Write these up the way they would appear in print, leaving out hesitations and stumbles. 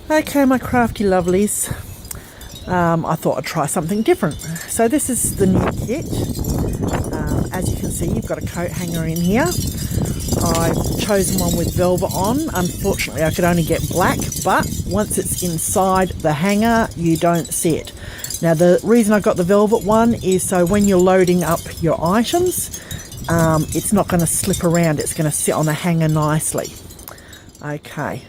Okay, my crafty lovelies, I thought I'd try something different. So this is the new kit. As you can see, you've got a coat hanger in here. I've chosen one with velvet on. Unfortunately, I could only get black, but once it's inside the hanger, you don't see it. Now, the reason I got the velvet one is so when you're loading up your items, it's not going to slip around. It's going to sit on the hanger nicely. Okay,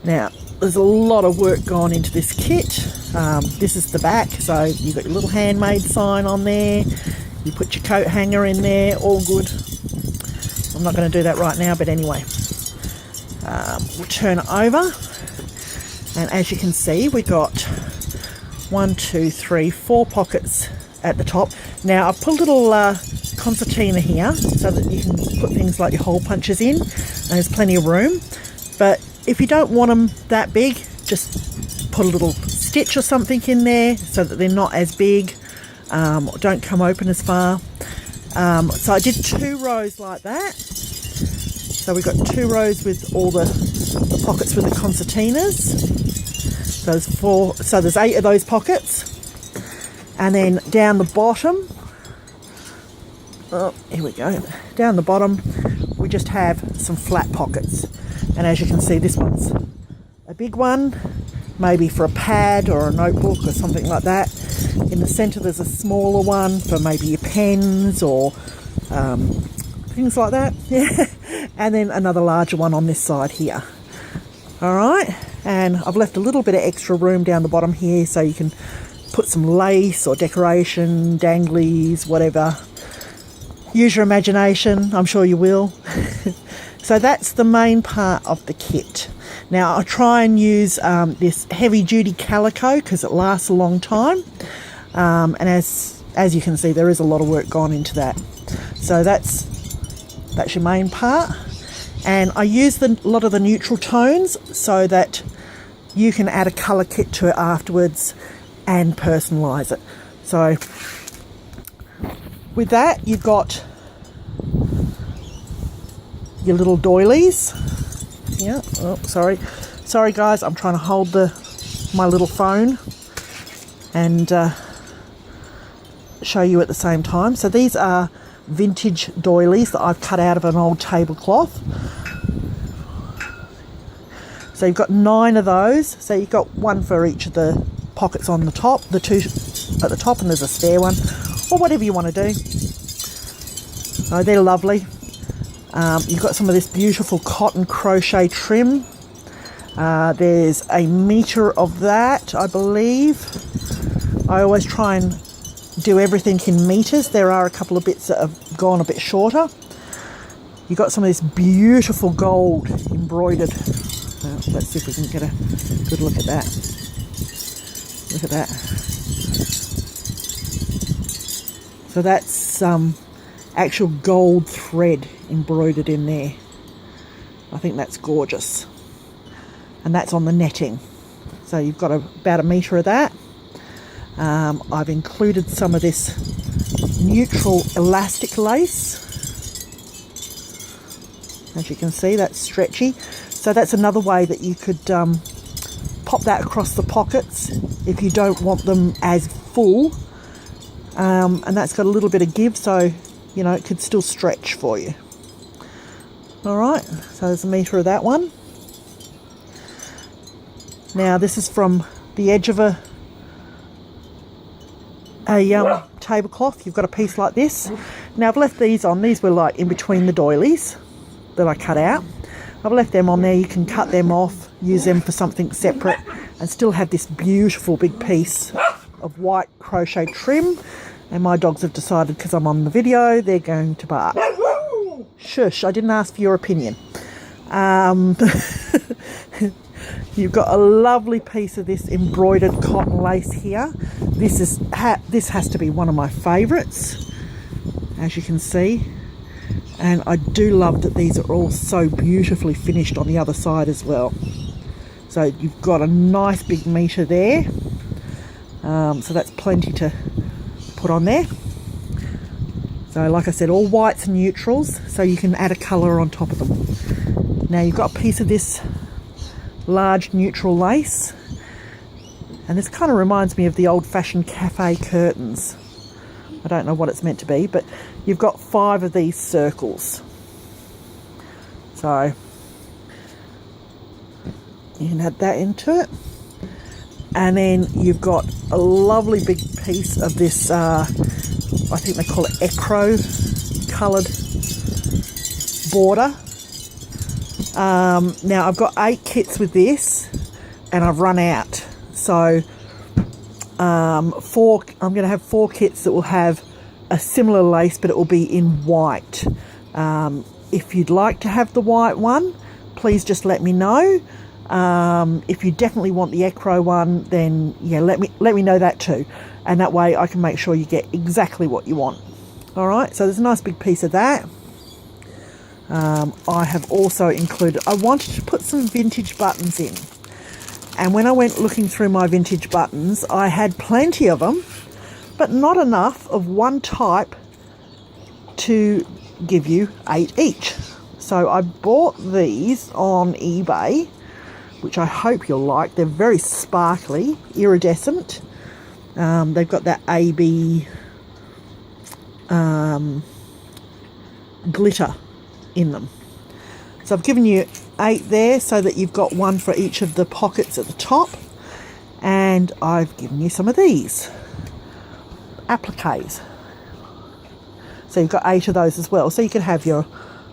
now there's a lot of work gone into this kit. This is the back, so you've got your little handmade sign on there. You put your coat hanger in there, all good. I'm not going to do that right now, but anyway. We'll turn it over, and as you can see, we got 1, 2, 3, 4 pockets at the top. Now I've put a little concertina here so that you can put things like your hole punches in, and there's plenty of room. But if you don't want them that big, just put a little stitch or something in there so that they're not as big, or don't come open as far. So I did 2 rows like that. So we've got 2 rows with all the pockets with the concertinas. There's 4, so there's 8 of those pockets. And then down the bottom, oh, here we go. Down the bottom, we just have some flat pockets. And as you can see, this one's a big one, maybe for a pad or a notebook or something like that. In the centre, there's a smaller one for maybe your pens or things like that. Yeah. And then another larger one on this side here. All right. And I've left a little bit of extra room down the bottom here so you can put some lace or decoration, danglies, whatever. Use your imagination. I'm sure you will. So that's the main part of the kit. Now I try and use this heavy duty calico because it lasts a long time. And as you can see, there is a lot of work gone into that. So that's your main part. And I use a lot of the neutral tones so that you can add a colour kit to it afterwards and personalise it. So with that, you've got your little doilies. Yeah, oh, sorry guys, I'm trying to hold my little phone and show you at the same time. So these are vintage doilies that I've cut out of an old tablecloth. So you've got 9 of those. So you've got 1 for each of the pockets on the top, the 2 at the top, and there's a spare one, or whatever you want to do. So they're lovely. You've got some of this beautiful cotton crochet trim. There's a metre of that, I believe. I always try and do everything in metres. There are a couple of bits that have gone a bit shorter. You've got some of this beautiful gold embroidered. Let's see if we can get a good look at that. Look at that. So that's actual gold thread embroidered in there. I think that's gorgeous. And that's on the netting. So you've got about a metre of that. I've included some of this neutral elastic lace. As you can see, that's stretchy. So that's another way that you could pop that across the pockets if you don't want them as full. And that's got a little bit of give, so you know it could still stretch for you. All right, so there's a metre of that one. Now this is from the edge of a tablecloth. You've got a piece like this. Now I've left these on. These were like in between the doilies that I cut out. I've left them on there. You can cut them off, use them for something separate, and still have this beautiful big piece of white crochet trim. And my dogs have decided, because I'm on the video, they're going to bark. Shush, I didn't ask for your opinion. You've got a lovely piece of this embroidered cotton lace here. This has to be one of my favourites, as you can see. And I do love that these are all so beautifully finished on the other side as well. So you've got a nice big metre there. So that's plenty to put on there. So like I said, all whites and neutrals, so you can add a colour on top of them. Now you've got a piece of this large neutral lace. And this kind of reminds me of the old-fashioned cafe curtains. I don't know what it's meant to be, but you've got 5 of these circles. So you can add that into it. And then you've got a lovely big piece of this, I think they call it ecru coloured border. Now I've got 8 kits with this and I've run out. So I'm going to have 4 kits that will have a similar lace, but it will be in white. If you'd like to have the white one, please just let me know. If you definitely want the ecru one, then yeah, let me know that too, and that way I can make sure you get exactly what you want. All right, so there's a nice big piece of that. I have also included, I wanted to put some vintage buttons in, and when I went looking through my vintage buttons, I had plenty of them, but not enough of one type to give you 8 each. So I bought these on eBay, which I hope you'll like. They're very sparkly, iridescent. They've got that AB glitter in them. So I've given you 8 there so that you've got one for each of the pockets at the top. And I've given you some of these appliques. So you've got 8 of those as well. So you can have your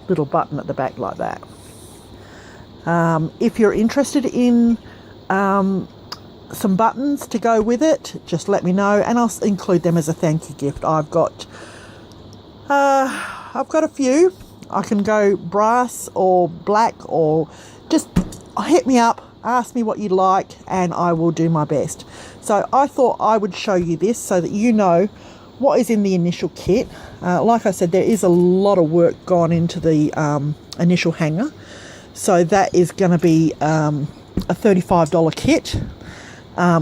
little button at the back like that. If you're interested in some buttons to go with it, just let me know and I'll include them as a thank you gift. I've got a few. I can go brass or black, or just hit me up, ask me what you'd like, and I will do my best. So I thought I would show you this so that you know what is in the initial kit. Like I said, there is a lot of work gone into the initial hanger. So that is going to be a $35 kit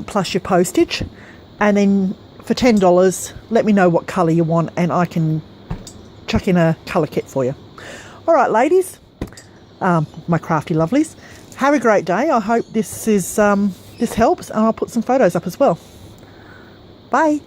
plus your postage. And then for $10, let me know what colour you want and I can chuck in a colour kit for you. All right, ladies, my crafty lovelies, have a great day. I hope this helps, and I'll put some photos up as well. Bye.